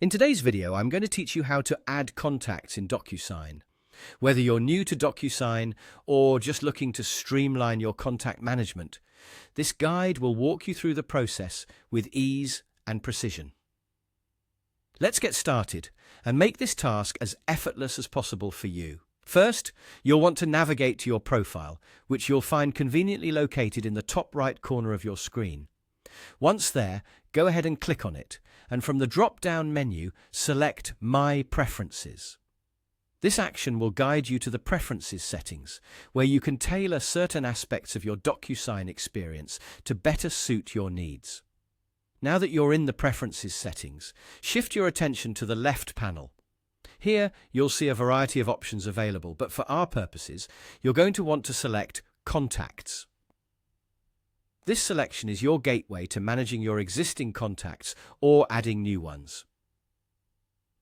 In today's video, I'm going to teach you how to add contacts in DocuSign. Whether you're new to DocuSign or just looking to streamline your contact management, this guide will walk you through the process with ease and precision. Let's get started and make this task as effortless as possible for you. First, you'll want to navigate to your profile, which you'll find conveniently located in the top right corner of your screen. Once there, go ahead and click on it, and from the drop-down menu, select My Preferences. This action will guide you to the Preferences settings, where you can tailor certain aspects of your DocuSign experience to better suit your needs. Now that you're in the Preferences settings, shift your attention to the left panel. Here, you'll see a variety of options available, but for our purposes, you're going to want to select Contacts. This selection is your gateway to managing your existing contacts or adding new ones.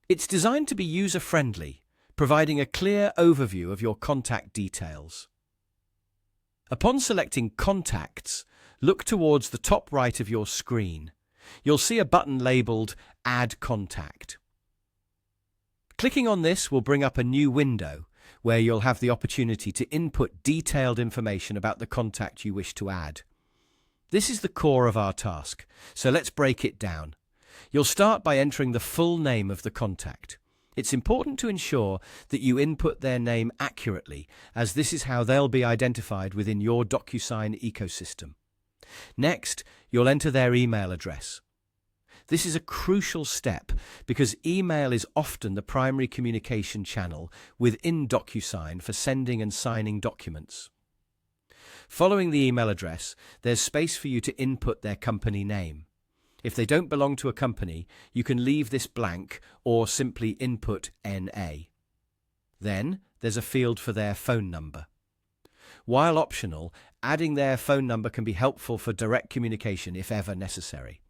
It's designed to be user-friendly, providing a clear overview of your contact details. Upon selecting Contacts, look towards the top right of your screen. You'll see a button labeled Add Contact. Clicking on this will bring up a new window where you'll have the opportunity to input detailed information about the contact you wish to add. This is the core of our task, so let's break it down. You'll start by entering the full name of the contact. It's important to ensure that you input their name accurately, as this is how they'll be identified within your DocuSign ecosystem. Next, you'll enter their email address. This is a crucial step because email is often the primary communication channel within DocuSign for sending and signing documents. Following the email address, there's space for you to input their company name. If they don't belong to a company, you can leave this blank or simply input NA. Then, there's a field for their phone number. While optional, adding their phone number can be helpful for direct communication if ever necessary.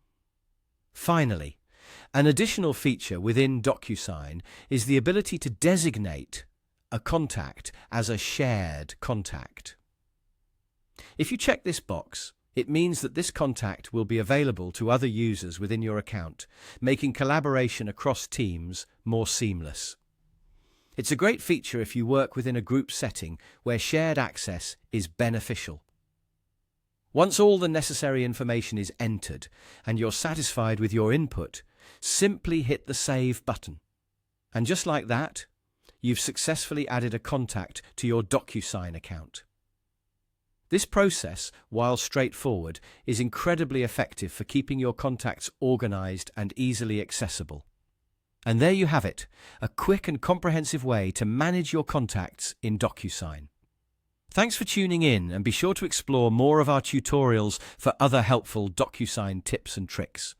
Finally, an additional feature within DocuSign is the ability to designate a contact as a shared contact. If you check this box, it means that this contact will be available to other users within your account, making collaboration across teams more seamless. It's a great feature if you work within a group setting where shared access is beneficial. Once all the necessary information is entered and you're satisfied with your input, simply hit the Save button. And just like that, you've successfully added a contact to your DocuSign account. This process, while straightforward, is incredibly effective for keeping your contacts organized and easily accessible. And there you have it, a quick and comprehensive way to manage your contacts in DocuSign. Thanks for tuning in, and be sure to explore more of our tutorials for other helpful DocuSign tips and tricks.